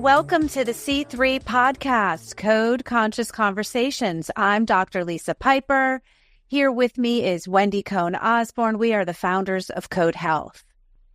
welcome to the C3 podcast, Code Conscious Conversations. I'm Dr. Lisa Piper. Here with me is Wendy Cohn-Osborne. We are the founders of Code Health.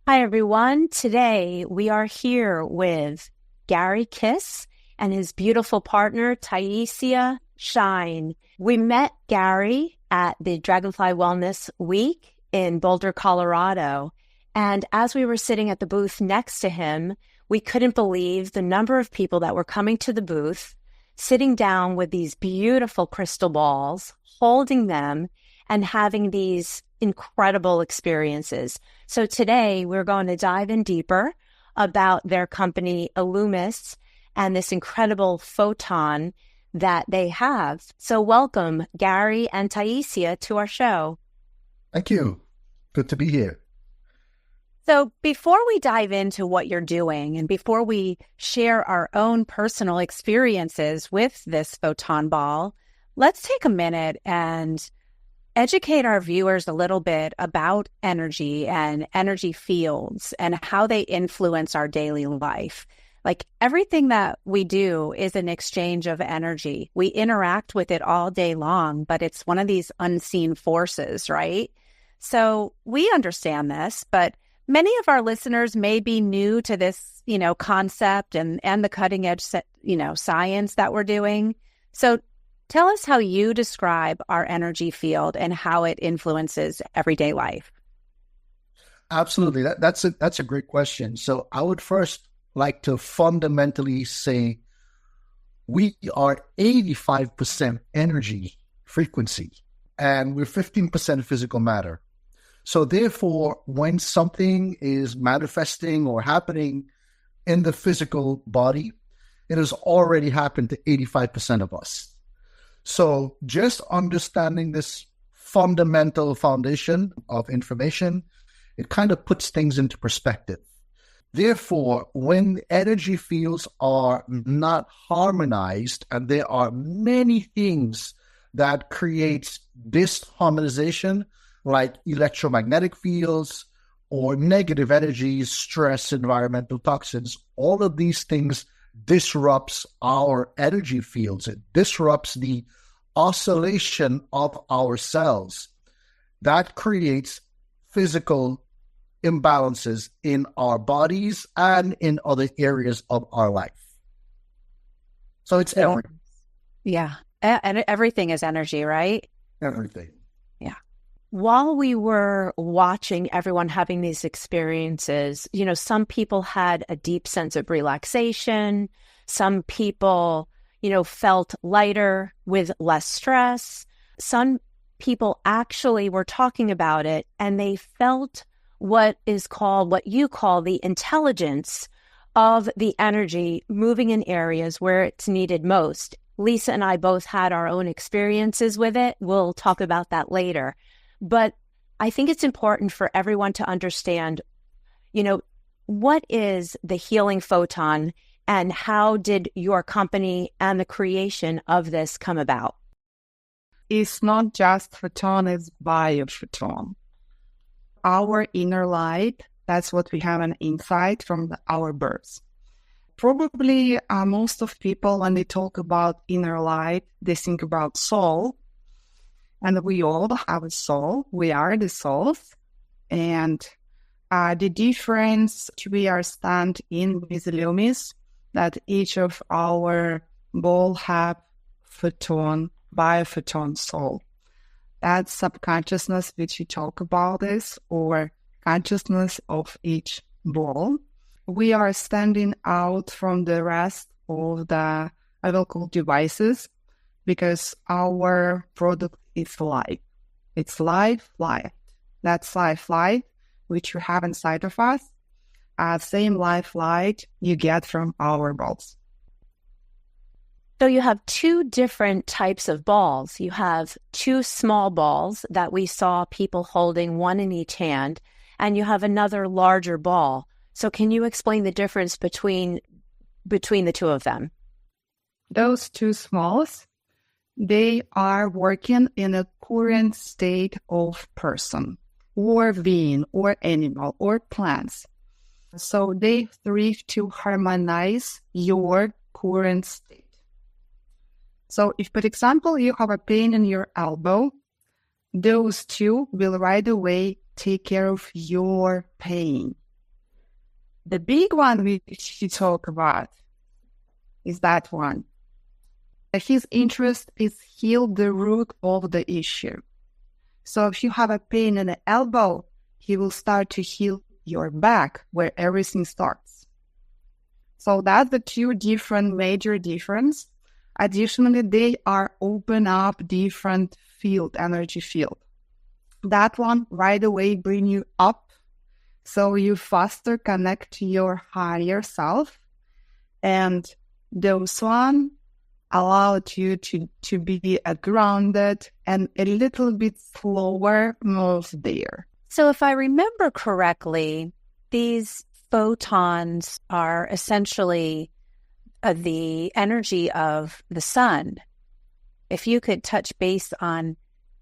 Hi, everyone. Today, we are here with Gary Kiss and his beautiful partner, Taisia Shine. We met Gary at the Dragonfly Wellness Week in Boulder, Colorado. And as we were sitting at the booth next to him, we couldn't believe the number of people that were coming to the booth, sitting down with these beautiful crystal balls, holding them, and having these incredible experiences. So today, we're going to dive in deeper about their company, Eluumis, and this incredible photon that they have. So welcome, Gary and Taisia, to our show. Thank you. Good to be here. So before we dive into what you're doing and before we share our own personal experiences with this photon ball, let's take a minute and educate our viewers a little bit about energy and energy fields and how they influence our daily life. Like everything that we do is an exchange of energy. We interact with it all day long, but it's one of these unseen forces, right? So we understand this, but many of our listeners may be new to this, concept and the cutting edge, science that we're doing. So tell us how you describe our energy field and how it influences everyday life. Absolutely. That's a great question. So I would first like to fundamentally say we are 85% energy frequency and we're 15% physical matter. So therefore, when something is manifesting or happening in the physical body, it has already happened to 85% of us. So just understanding this fundamental foundation of information, it kind of puts things into perspective. Therefore, when energy fields are not harmonized, and there are many things that create disharmonization, like electromagnetic fields or negative energies, stress, environmental toxins, all of these things disrupts our energy fields. It disrupts the oscillation of our cells. That creates physical imbalances in our bodies and in other areas of our life. So it's everything. Yeah. And everything is energy, right? Everything. Yeah. While we were watching everyone having these experiences, some people had a deep sense of relaxation. Some people, felt lighter with less stress. Some people actually were talking about it and they felt what you call the intelligence of the energy moving in areas where it's needed most. Lisa and I both had our own experiences with it. We'll talk about that later. But I think it's important for everyone to understand, what is the healing photon and how did your company and the creation of this come about? It's not just photon, it's biophoton. Our inner light, that's what we have an insight from our birth. Probably most of people, when they talk about inner light, they think about soul. And we all have a soul. We are the souls. And the difference we understand in with Lumus, that each of our ball have photon, biophoton soul. That's subconsciousness, which we talk about this, or consciousness of each ball. We are standing out from the rest of the, I will call devices, because our product is light. It's light. That's light, which you have inside of us. Same light you get from our balls. So you have two different types of balls. You have two small balls that we saw people holding, one in each hand, and you have another larger ball. So can you explain the difference between the two of them? Those two smalls, they are working in a current state of person or being or animal or plants. So they thrive to harmonize your current state. So if, for example, you have a pain in your elbow, those two will right away take care of your pain. The big one which you talk about is that one. His interest is heal the root of the issue. So if you have a pain in the elbow, he will start to heal your back where everything starts. So that's the two different major difference. Additionally, they are open up different energy field. That one right away bring you up, so you faster connect to your higher self, and those one allowed you to be grounded and a little bit slower move there. So if I remember correctly, these photons are essentially the energy of the sun. If you could touch base on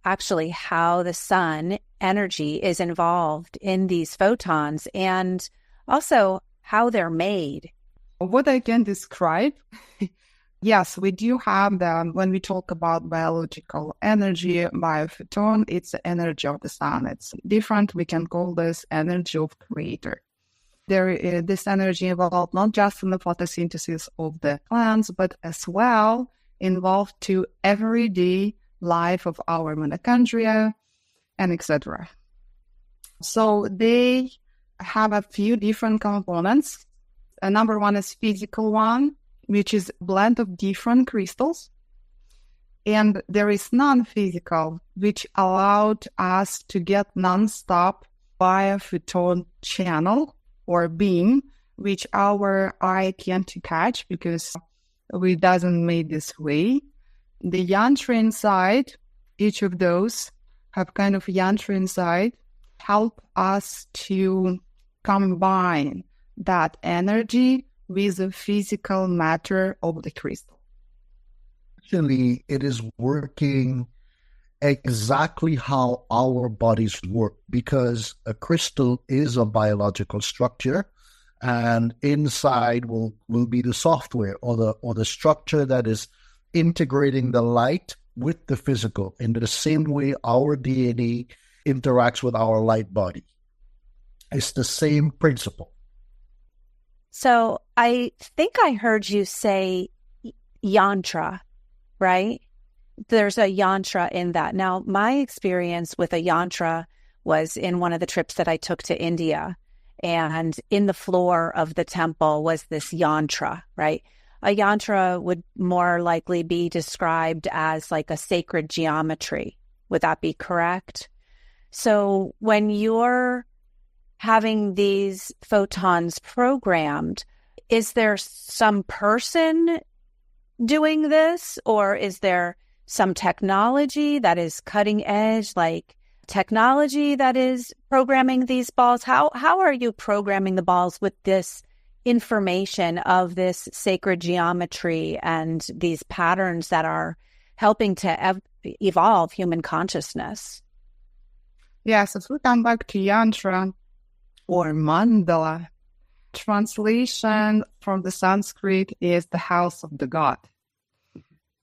actually how the sun energy is involved in these photons and also how they're made. What I can describe, yes, we do have them when we talk about biological energy, biophoton, it's the energy of the sun. It's different. We can call this energy of creator. This energy involved not just in the photosynthesis of the plants, but as well involved to everyday life of our mitochondria and etc. So they have a few different components. Number one is physical one, which is a blend of different crystals. And there is non-physical, which allowed us to get non-stop biophoton channel or beam, which our eye can't catch because we doesn't made this way. The yantra inside, each of those have kind of yantra inside, help us to combine that energy with the physical matter of the crystal. Actually, it is working exactly how our bodies work, because a crystal is a biological structure, and inside will be the software or the structure that is integrating the light with the physical in the same way our DNA interacts with our light body. It's the same principle. So I think I heard you say yantra, right? There's a yantra in that. Now, my experience with a yantra was in one of the trips that I took to India, and in the floor of the temple was this yantra, right? A yantra would more likely be described as like a sacred geometry. Would that be correct? So when you're having these photons programmed, is there some person doing this, or is there some technology that is cutting edge, like technology that is programming these balls? How are you programming the balls with this information of this sacred geometry and these patterns that are helping to evolve human consciousness? Yes, if we come back to yantra or mandala, translation from the Sanskrit is the house of the god.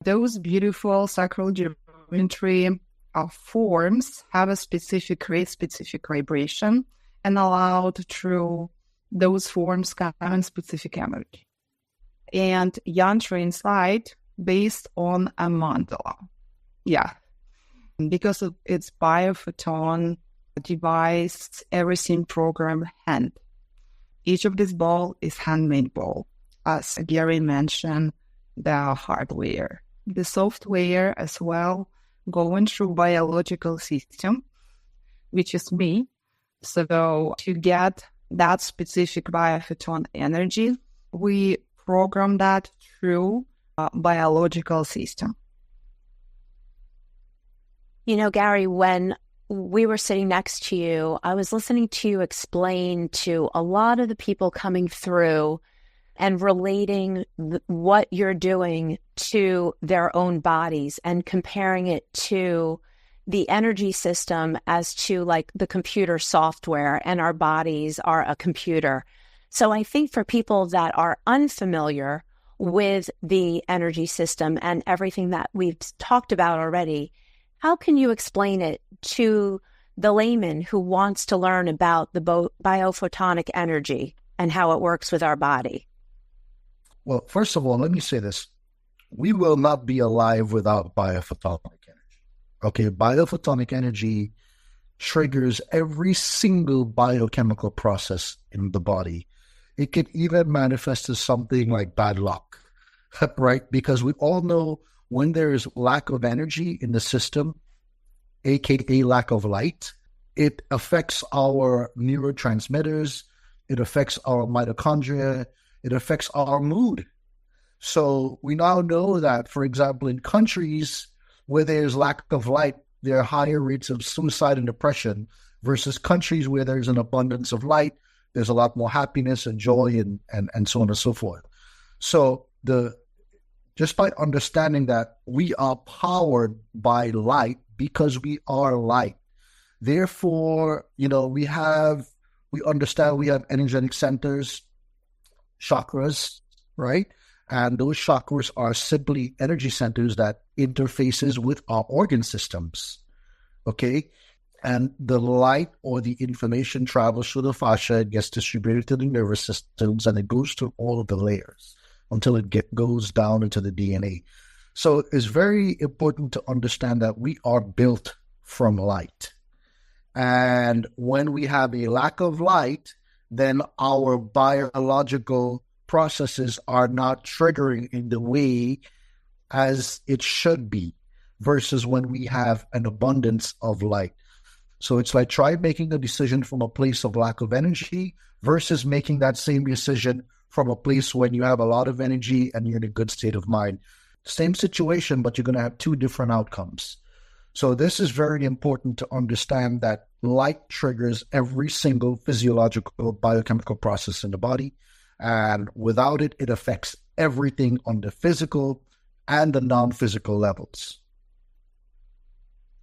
Those beautiful sacral geometry forms have a specific vibration, and allowed through those forms common specific energy. And yantra inside based on a mandala. Yeah. Because of its biophoton device, everything programmed hand. Each of these ball is handmade ball. As Gary mentioned, the hardware. The software as well going through biological system, which is me. So to get that specific biophoton energy, we program that through a biological system. You know, Gary, when we were sitting next to you, I was listening to you explain to a lot of the people coming through and relating what you're doing to their own bodies and comparing it to the energy system as to like the computer software, and our bodies are a computer. So I think for people that are unfamiliar with the energy system and everything that we've talked about already, how can you explain it to the layman who wants to learn about the biophotonic energy and how it works with our body? Well, first of all, let me say this. We will not be alive without biophotonic energy. Okay, biophotonic energy triggers every single biochemical process in the body. It can even manifest as something like bad luck, right? Because we all know when there is lack of energy in the system, aka lack of light, it affects our neurotransmitters, it affects our mitochondria, it affects our mood. So we now know that, for example, in countries where there's lack of light, there are higher rates of suicide and depression versus countries where there's an abundance of light. There's a lot more happiness and joy and so on and so forth. So just by understanding that we are powered by light because we are light. Therefore, we understand we have energetic centers, chakras, right? And those chakras are simply energy centers that interfaces with our organ systems, okay? And the light or the information travels through the fascia, it gets distributed to the nervous systems, and it goes through all of the layers until it goes down into the DNA. So it's very important to understand that we are built from light. And when we have a lack of light, then our biological processes are not triggering in the way as it should be versus when we have an abundance of light. So it's like try making a decision from a place of lack of energy versus making that same decision from a place when you have a lot of energy and you're in a good state of mind. Same situation, but you're going to have two different outcomes. So this is very important to understand that light triggers every single physiological biochemical process in the body. And without it, it affects everything on the physical and the non-physical levels.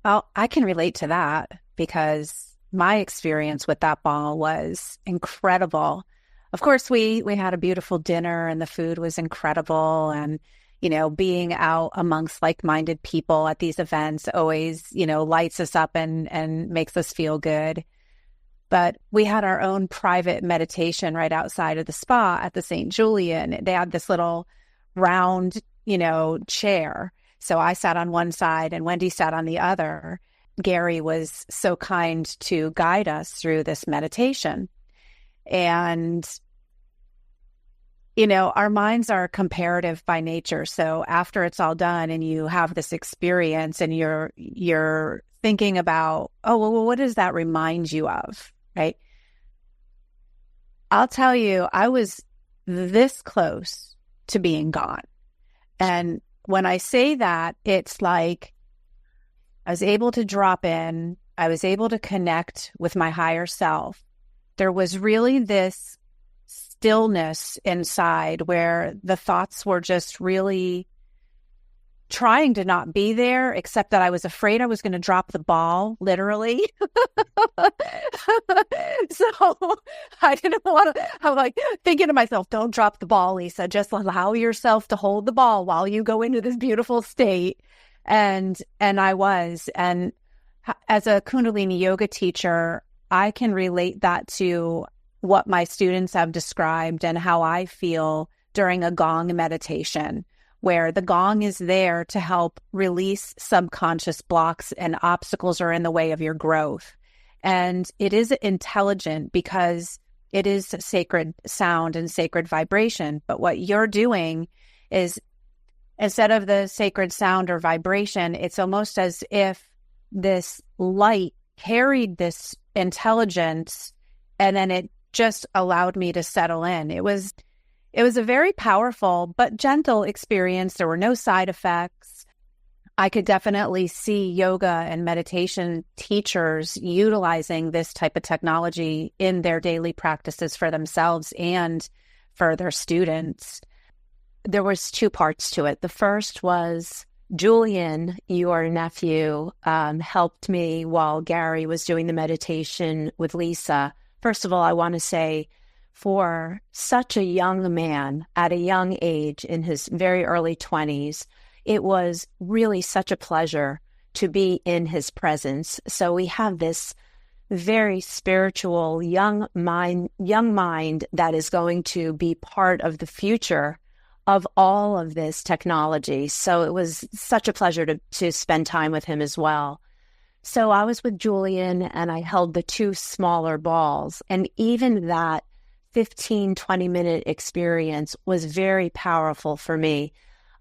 Well, I can relate to that because my experience with that ball was incredible. Of course, we had a beautiful dinner and the food was incredible. And, being out amongst like-minded people at these events always, lights us up and makes us feel good. But we had our own private meditation right outside of the spa at the St. Julian. They had this little round, chair. So I sat on one side and Wendy sat on the other. Gary was so kind to guide us through this meditation. And, our minds are comparative by nature. So after it's all done and you have this experience and you're thinking about, oh, well, what does that remind you of? Right? I'll tell you, I was this close to being gone. And when I say that, it's like I was able to drop in. I was able to connect with my higher self. There was really this stillness inside where the thoughts were just really trying to not be there, except that I was afraid I was going to drop the ball, literally. So I didn't want to, I'm like thinking to myself, don't drop the ball, Lisa. Just allow yourself to hold the ball while you go into this beautiful state. And I was. And as a Kundalini yoga teacher, I can relate that to what my students have described and how I feel during a gong meditation, where the gong is there to help release subconscious blocks and obstacles are in the way of your growth. And it is intelligent because it is sacred sound and sacred vibration. But what you're doing is, instead of the sacred sound or vibration, it's almost as if this light carried this intelligence and then it just allowed me to settle in. It was a very powerful but gentle experience. There were no side effects. I could definitely see yoga and meditation teachers utilizing this type of technology in their daily practices for themselves and for their students. There was two parts to it. The first was Julian, your nephew, helped me while Gary was doing the meditation with Lisa. First of all, I want to say for such a young man at a young age in his very early 20s. It was really such a pleasure to be in his presence. So we have this very spiritual young mind that is going to be part of the future of all of this technology. So it was such a pleasure to spend time with him as well. So I was with Julian and I held the two smaller balls. And even that 15, 20-minute experience was very powerful for me.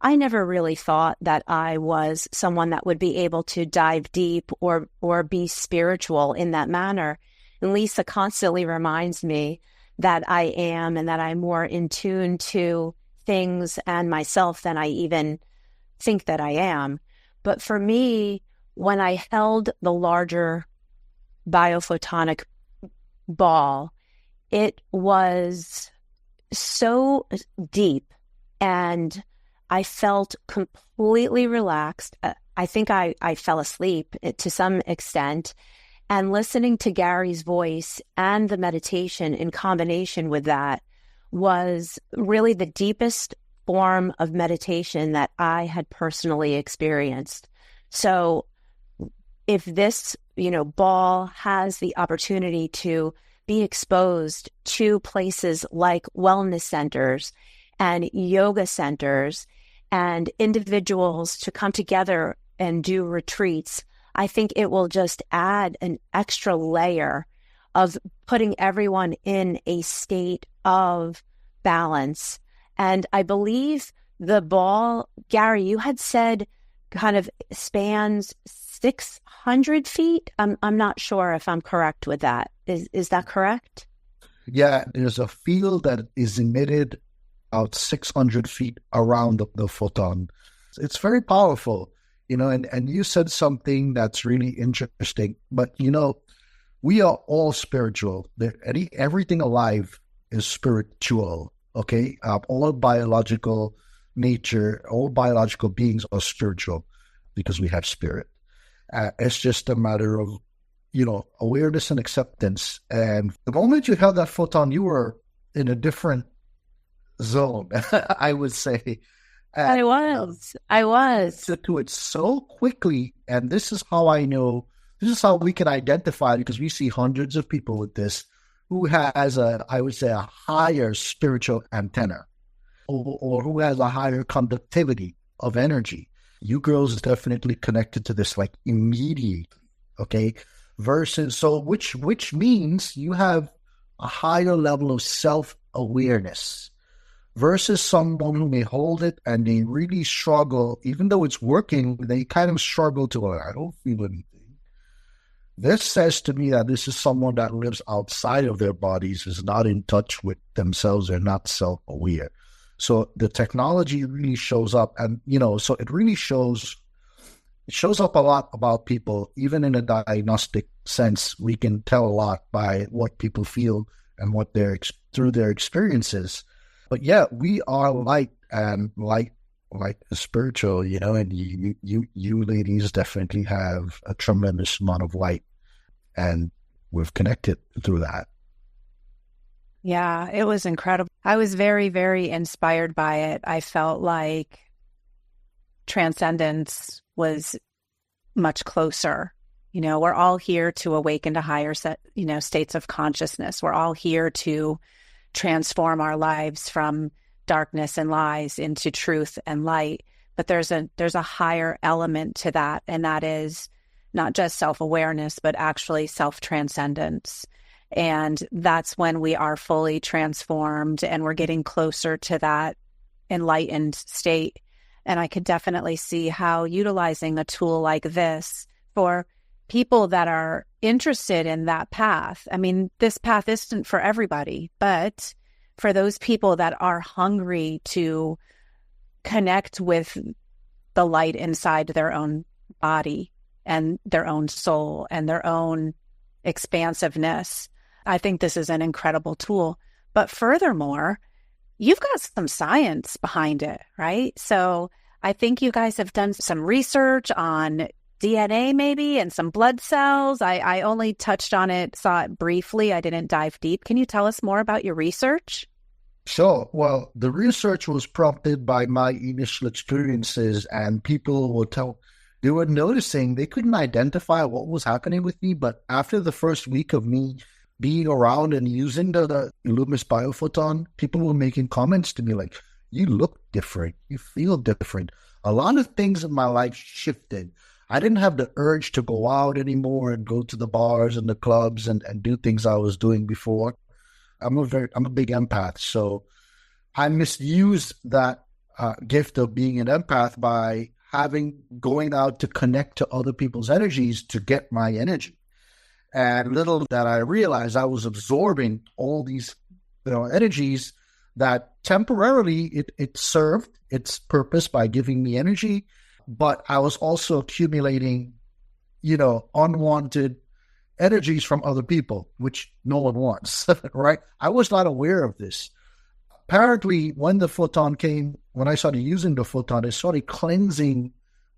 I never really thought that I was someone that would be able to dive deep or be spiritual in that manner. And Lisa constantly reminds me that I am, and that I'm more in tune to things and myself than I even think that I am. But for me, when I held the larger biophotonic ball, it was so deep, and I felt completely relaxed. I think I fell asleep to some extent. And listening to Gary's voice and the meditation in combination with that was really the deepest form of meditation that I had personally experienced. So if this, ball has the opportunity to be exposed to places like wellness centers and yoga centers and individuals to come together and do retreats, I think it will just add an extra layer of putting everyone in a state of balance. And I believe the ball, Gary, you had said kind of spans 600 feet. I'm not sure if I'm correct with that. Is that correct? Yeah, there's a field that is emitted out 600 feet around the photon. It's very powerful, and you said something that's really interesting. But, we are all spiritual. Everything alive is spiritual, okay? All biological nature, all biological beings are spiritual because we have spirit. It's just a matter of, awareness and acceptance. And the moment you held that photon, you were in a different zone, I would say. I was. To it so quickly. And this is how I know, this is how we can identify, because we see hundreds of people with this who has a higher spiritual antenna or who has a higher conductivity of energy. You girls definitely connected to this like immediately, okay? Which means you have a higher level of self-awareness versus someone who may hold it and they really struggle, even though it's working, they kind of struggle to, I don't feel anything. This says to me that this is someone that lives outside of their bodies, is not in touch with themselves, they're not self-aware. So the technology really shows up, and, so it really shows up a lot about people. Even in a diagnostic sense, we can tell a lot by what people feel and what through their experiences. But yeah, we are light, and light is spiritual, and you ladies definitely have a tremendous amount of light, and we've connected through that. Yeah, it was incredible. I was very, very inspired by it. I felt like transcendence was much closer. We're all here to awaken to higher states of consciousness. We're all here to transform our lives from darkness and lies into truth and light. But there's a higher element to that, and that is not just self-awareness, but actually self-transcendence. And that's when we are fully transformed and we're getting closer to that enlightened state. And I could definitely see how utilizing a tool like this for people that are interested in that path. I mean, this path isn't for everybody, but for those people that are hungry to connect with the light inside their own body and their own soul and their own expansiveness, I think this is an incredible tool. But furthermore, you've got some science behind it, right? So I think you guys have done some research on DNA maybe and some blood cells. I only touched on it, saw it briefly. I didn't dive deep. Can you tell us more about your research? Sure. Well, the research was prompted by my initial experiences, and people they were noticing they couldn't identify what was happening with me. But after the first week of me being around and using the Eluumis Biophoton, people were making comments to me like, you look different, you feel different. A lot of things in my life shifted. I didn't have the urge to go out anymore and go to the bars and the clubs and do things I was doing before. I'm a big empath, so I misused that gift of being an empath by going out to connect to other people's energies to get my energy. And little that I realized, I was absorbing all these energies that temporarily it served its purpose by giving me energy, but I was also accumulating, unwanted energies from other people, which no one wants, right? I was not aware of this. Apparently, when I started using the photon, it started cleansing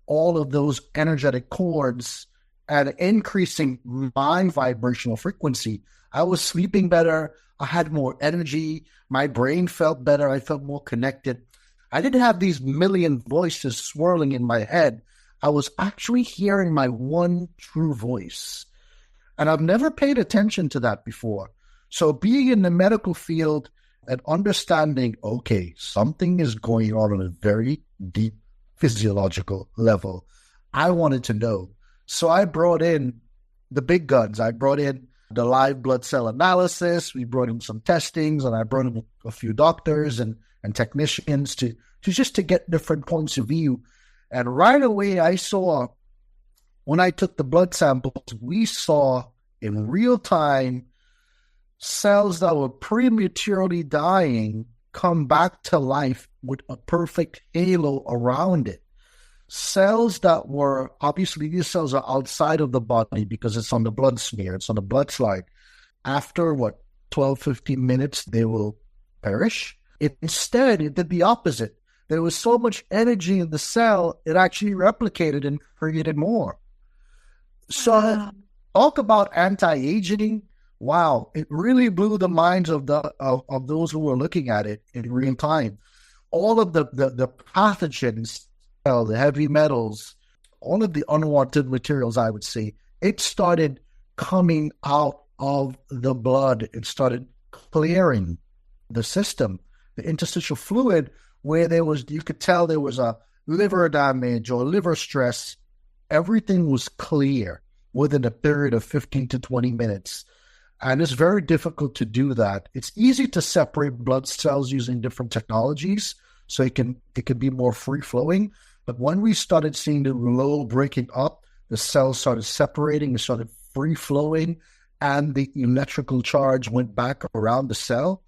all of those energetic cords and increasing my vibrational frequency. I was sleeping better. I had more energy. My brain felt better. I felt more connected. I didn't have these million voices swirling in my head. I was actually hearing my one true voice. And I've never paid attention to that before. So being in the medical field and understanding, okay, something is going on a very deep physiological level, I wanted to know. So I brought in the big guns. I brought in the live blood cell analysis. We brought in some testings, and I brought in a few doctors and technicians to get different points of view. And right away I saw, when I took the blood samples, we saw in real time cells that were prematurely dying come back to life with a perfect halo around it. Cells that were, obviously these cells are outside of the body because it's on the blood smear, it's on the blood slide. After 12, 15 minutes, they will perish. Instead, it did the opposite. There was so much energy in the cell, it actually replicated and created more. So talk about anti-aging. Wow, it really blew the minds of those who were looking at it in real time. All of the pathogens, the heavy metals, all of the unwanted materials, I would say, it started coming out of the blood. It started clearing the system, the interstitial fluid, where you could tell there was a liver damage or liver stress. Everything was clear within a period of 15 to 20 minutes. And it's very difficult to do that. It's easy to separate blood cells using different technologies, so it can be more free-flowing. But when we started seeing the rouleau breaking up, the cells started separating, it started free-flowing, and the electrical charge went back around the cell.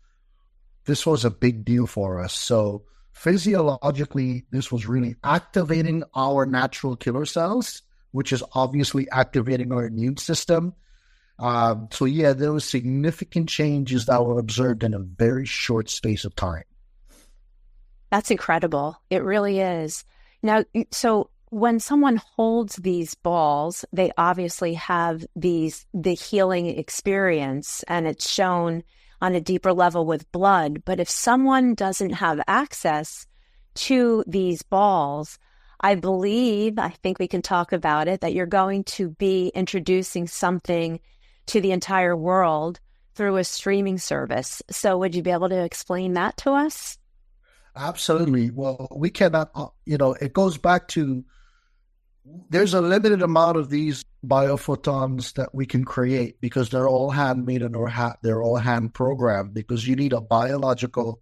This was a big deal for us. So physiologically, this was really activating our natural killer cells, which is obviously activating our immune system. There were significant changes that were observed in a very short space of time. That's incredible. It really is. Now, so when someone holds these balls, they obviously have the healing experience, and it's shown on a deeper level with blood. But if someone doesn't have access to these balls, I think we can talk about it, that you're going to be introducing something to the entire world through a streaming service. So would you be able to explain that to us? Absolutely. Well, we cannot, it goes back to, there's a limited amount of these biophotons that we can create because they're all handmade and they're all hand programmed, because you need a biological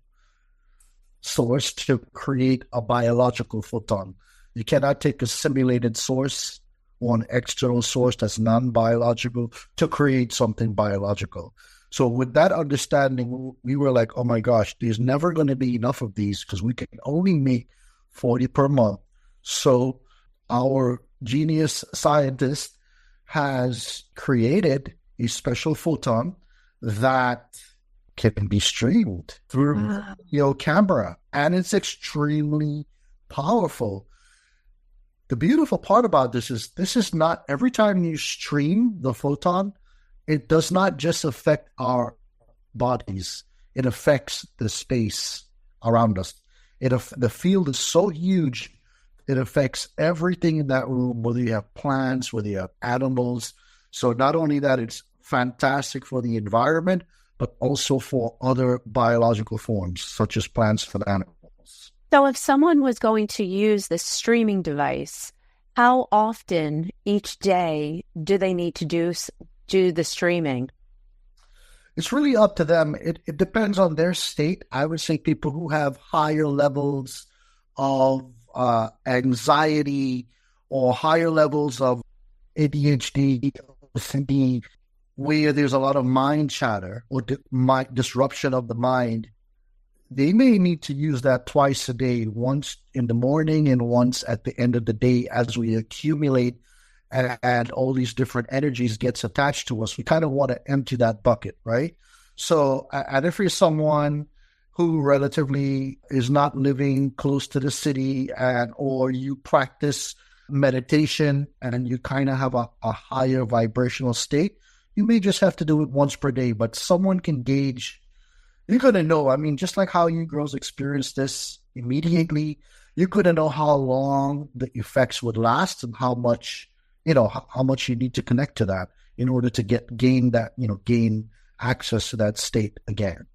source to create a biological photon. You cannot take a simulated source or an external source that's non-biological to create something biological. So with that understanding, we were like, oh my gosh, there's never going to be enough of these because we can only make 40 per month. So our genius scientist has created a special photon that can be streamed through camera, and it's extremely powerful. The beautiful part about this is not every time you stream the photon, it does not just affect our bodies. It affects the space around us. The field is so huge, it affects everything in that room, whether you have plants, whether you have animals. So not only that, it's fantastic for the environment, but also for other biological forms, such as plants and animals. So if someone was going to use this streaming device, how often each day do they need to do the streaming? It's really up to them. It depends on their state. I would say people who have higher levels of anxiety or higher levels of ADHD, OCD, where there's a lot of mind chatter or disruption of the mind, they may need to use that twice a day, once in the morning and once at the end of the day as we accumulate and all these different energies gets attached to us. We kind of want to empty that bucket, right? So, and if you're someone who relatively is not living close to the city or you practice meditation and you kind of have a higher vibrational state, you may just have to do it once per day, but someone can gauge. You're going to know, I mean, just like how you girls experience this immediately, you're going to know how long the effects would last and how much you need to connect to that in order to gain access to that state again.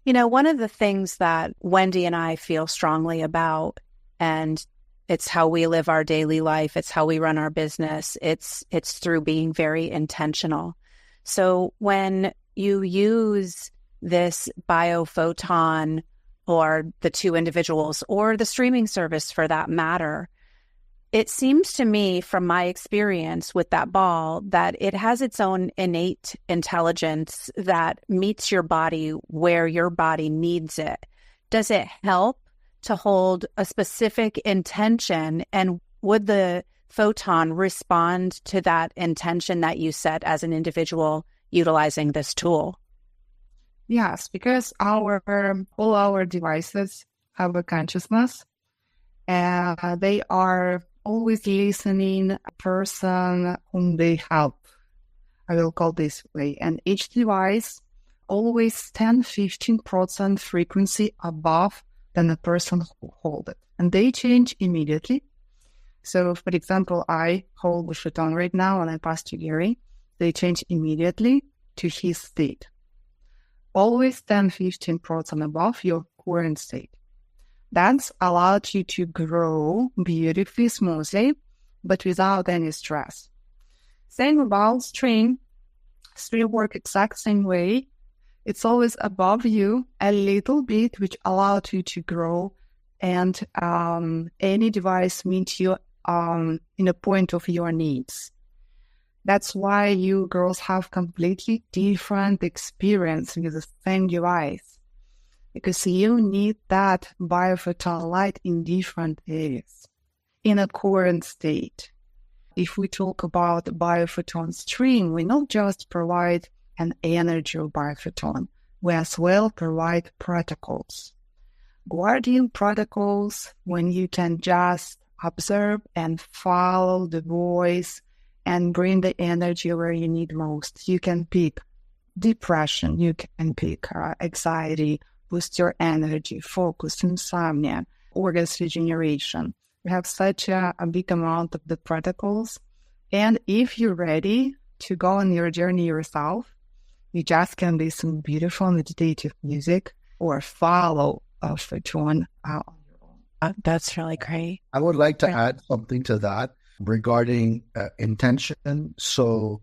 One of the things that Wendy and I feel strongly about, and it's how we live our daily life, it's how we run our business, it's through being very intentional. So when you use this biophoton or the two individuals or the streaming service for that matter, it seems to me from my experience with that ball that it has its own innate intelligence that meets your body where your body needs it. Does it help to hold a specific intention, and would the photon respond to that intention that you set as an individual utilizing this tool? Yes, because all our devices have a consciousness, and they are always listening a person whom they help. I will call this way. And each device always 10-15% frequency above than the person who hold it. And they change immediately. So, for example, I hold the photon right now and I pass to Gary. They change immediately to his state. Always 10-15% above your current state. That's allowed you to grow beautifully, smoothly, but without any stress. Same about stream. Stream work exact same way. It's always above you a little bit, which allowed you to grow, and any device meets you in a point of your needs. That's why you girls have completely different experience with the same device, because you need that biophoton light in different areas in a current state. If we talk about biophoton stream, we not just provide an energy of biophoton, we as well provide protocols. Guardian protocols, when you can just observe and follow the voice and bring the energy where you need most. You can pick depression, you can pick anxiety, boost your energy, focus, insomnia, organs regeneration. We have such a big amount of the protocols. And if you're ready to go on your journey yourself, you just can listen beautiful meditative music or follow a photon on your own. That's really great. I would like to add something to that regarding intention. So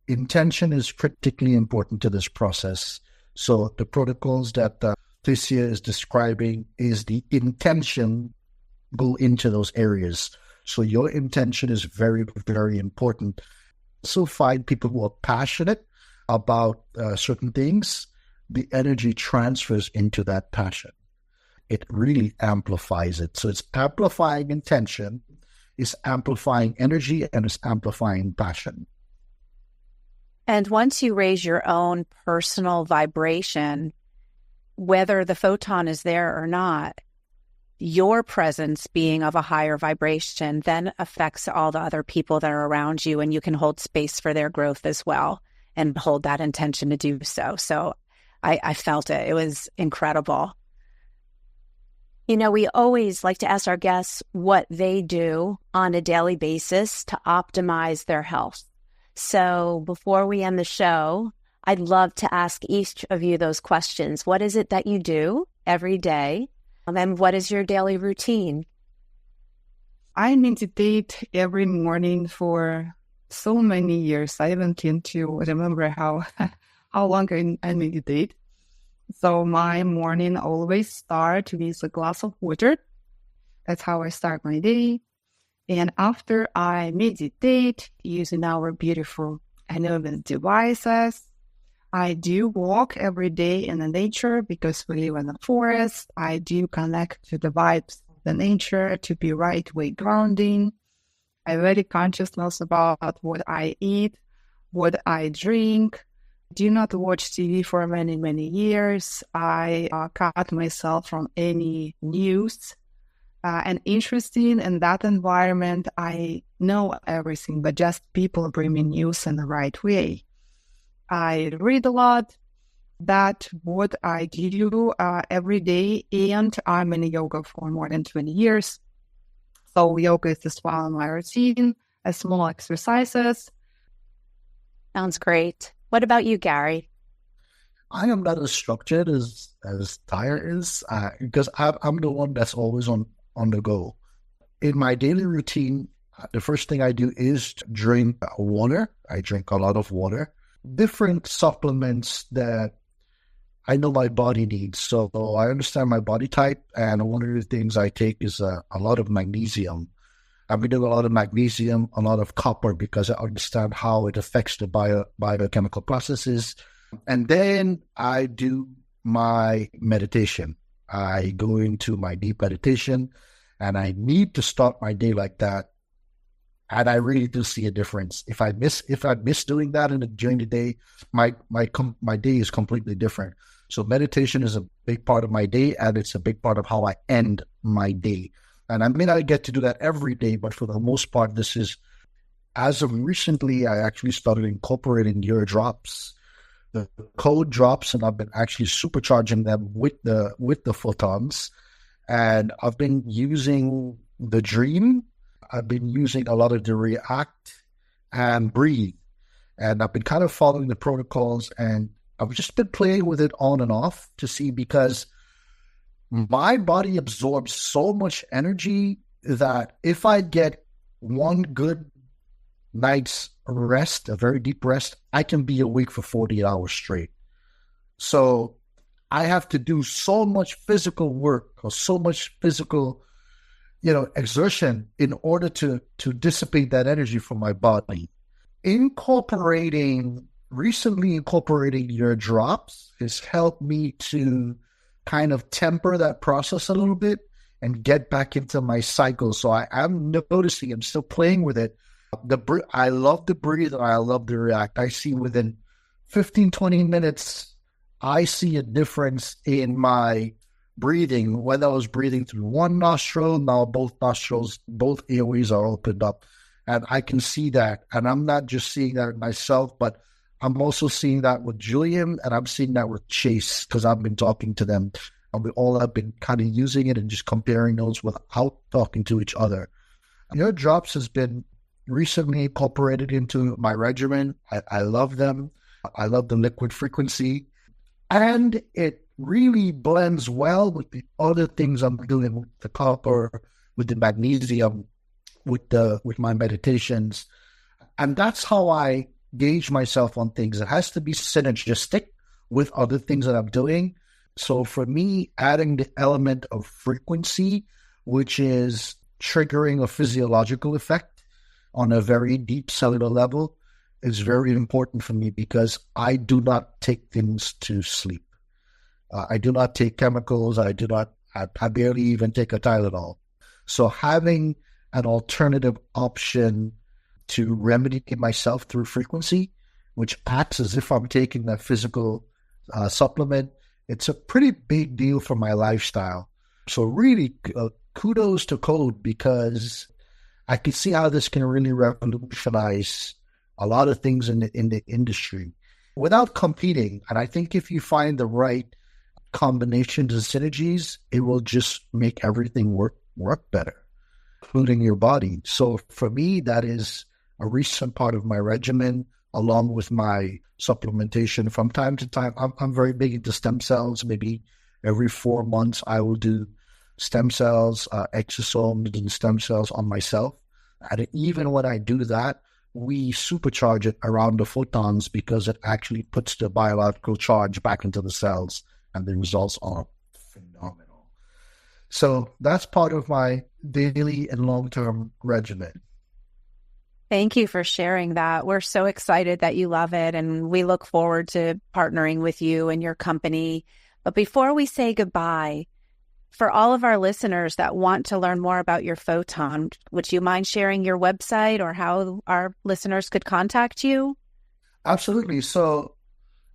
intention is critically important to this process. So the protocols that Taisia is describing is the intention go into those areas. So your intention is very, very important. So find people who are passionate about certain things, the energy transfers into that passion. It really amplifies it. So it's amplifying intention, it's amplifying energy, and it's amplifying passion. And once you raise your own personal vibration, whether the photon is there or not, your presence being of a higher vibration then affects all the other people that are around you, and you can hold space for their growth as well and hold that intention to do so. So I felt it. It was incredible. You know, we always like to ask our guests what they do on a daily basis to optimize their health. So before we end the show, I'd love to ask each of you those questions. What is it that you do every day? And what is your daily routine? I meditate every morning for so many years. I even can't to remember how long I meditate. So my morning always start with a glass of water. That's how I start my day. And after I meditate using our beautiful Eluumis devices, I do walk every day in the nature because we live in the forest. I do connect to the vibes of the nature to be right way grounding. I'm very conscious about what I eat, what I drink. Do not watch TV for many, many years. I cut myself from any news. And interesting in that environment, I know everything, but just people bring me news in the right way. I read a lot. That's what I do every day, and I'm in yoga for more than 20 years. So yoga is as well in my routine, as small exercises. Sounds great. What about you, Gary? I am not as structured as Tyre is because I'm the one that's always on the go. In my daily routine, the first thing I do is drink water. I drink a lot of water. Different supplements that I know my body needs. So I understand my body type, and one of the things I take is a lot of magnesium. I've been doing a lot of magnesium, a lot of copper, because I understand how it affects the biochemical processes. And then I do my meditation. I go into my deep meditation, and I need to start my day like that. And I really do see a difference. If I miss doing that during the day, my day is completely different. So meditation is a big part of my day, and it's a big part of how I end my day. And I may not get to do that every day, but for the most part, this is, as of recently, I actually started incorporating your drops, the code drops, and I've been actually supercharging them with the photons. And I've been using the dream. I've been using a lot of the react and breathe. And I've been kind of following the protocols, and I've just been playing with it on and off to see, because my body absorbs so much energy that if I get one good night's rest, a very deep rest, I can be awake for 48 hours straight. So I have to do so much physical work or so much physical, exertion in order to dissipate that energy from my body. Recently incorporating your drops has helped me to kind of temper that process a little bit and get back into my cycle. So I'm noticing, I'm still playing with it. I love the breathe and I love the react. I see within 15, 20 minutes, I see a difference in my breathing. When I was breathing through one nostril, now both nostrils, both airways are opened up. And I can see that. And I'm not just seeing that in myself, but I'm also seeing that with Julian, and I'm seeing that with Chase, because I've been talking to them. And we all have been kind of using it and just comparing notes without talking to each other. Your drops has been recently incorporated into my regimen. I love them. I love the liquid frequency. And it really blends well with the other things I'm doing with the copper, with the magnesium, with my meditations. And that's how I gauge myself on things. It has to be synergistic with other things that I'm doing. So for me, adding the element of frequency, which is triggering a physiological effect on a very deep cellular level, is very important for me, because I do not take things to sleep. I do not take chemicals. I barely even take a Tylenol. So having an alternative option to remedy myself through frequency, which acts as if I'm taking that physical supplement, it's a pretty big deal for my lifestyle. So really, kudos to Code, because I can see how this can really revolutionize a lot of things in the industry without competing. And I think if you find the right combinations and synergies, it will just make everything work better, including your body. So for me, that is a recent part of my regimen, along with my supplementation. From time to time, I'm very big into stem cells. Maybe every 4 months, I will do stem cells, exosomes and stem cells on myself. And even when I do that, we supercharge it around the photons, because it actually puts the biological charge back into the cells, and the results are phenomenal. So that's part of my daily and long-term regimen. Thank you for sharing that. We're so excited that you love it, and we look forward to partnering with you and your company. But before we say goodbye, for all of our listeners that want to learn more about your photon, would you mind sharing your website or how our listeners could contact you? Absolutely. So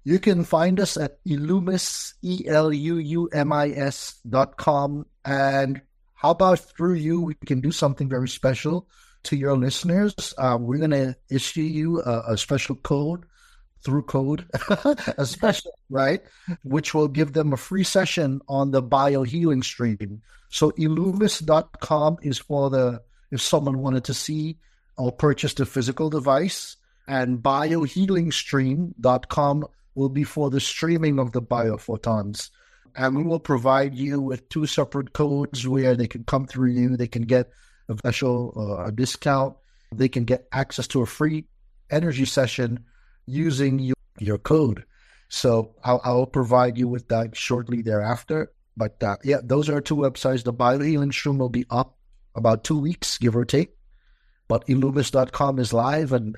you can find us at Eluumis, ELUUMIS.com. And how about through you, we can do something very special to your listeners. We're going to issue you a special code through Code, a special, right? Which will give them a free session on the biohealing stream. So Eluumis.com is for if someone wanted to see or purchase the physical device, and biohealingstream.com will be for the streaming of the biophotons. And we will provide you with 2 separate codes where they can come through you. They can get a special a discount. They can get access to a free energy session using your code. So I'll provide you with that shortly thereafter. But yeah, those are 2 websites. The biohealing stream will be up about 2 weeks, give or take. But Eluumis.com is live, and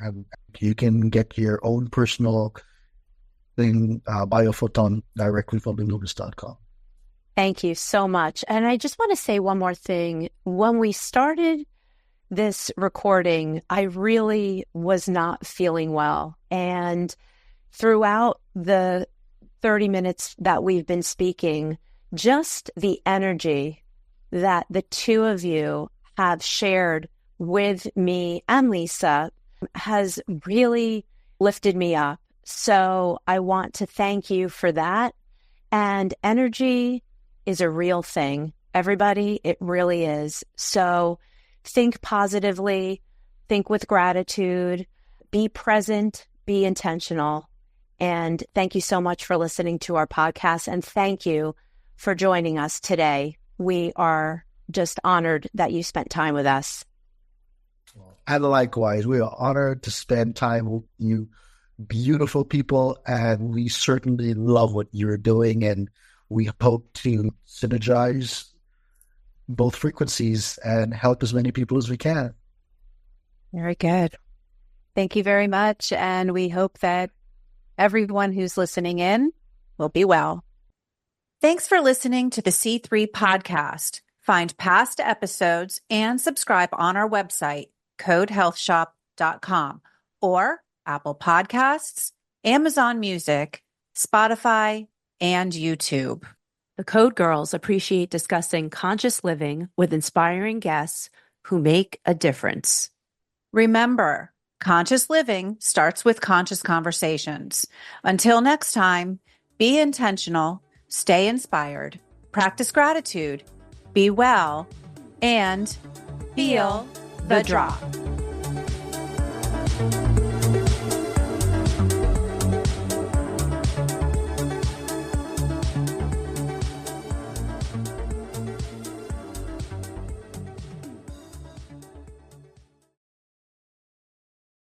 you can get your own personal thing, biophoton, directly from Eluumis.com. Thank you so much. And I just want to say one more thing. When we started this recording, I really was not feeling well. And throughout the 30 minutes that we've been speaking, just the energy that the 2 of you have shared with me and Lisa has really lifted me up. So I want to thank you for that. And energy is a real thing. Everybody, it really is. So think positively, think with gratitude, be present, be intentional. And thank you so much for listening to our podcast. And thank you for joining us today. We are just honored that you spent time with us. And likewise, we are honored to spend time with you, beautiful people, and we certainly love what you're doing, and we hope to synergize both frequencies and help as many people as we can. Very good. Thank you very much, and we hope that everyone who's listening in will be well. Thanks for listening to the C3 podcast. Find past episodes and subscribe on our website, codehealthshop.com, or Apple Podcasts, Amazon Music, Spotify, and YouTube. The Code Girls appreciate discussing conscious living with inspiring guests who make a difference. Remember, conscious living starts with conscious conversations. Until next time, be intentional, stay inspired, practice gratitude, be well, and feel the drop.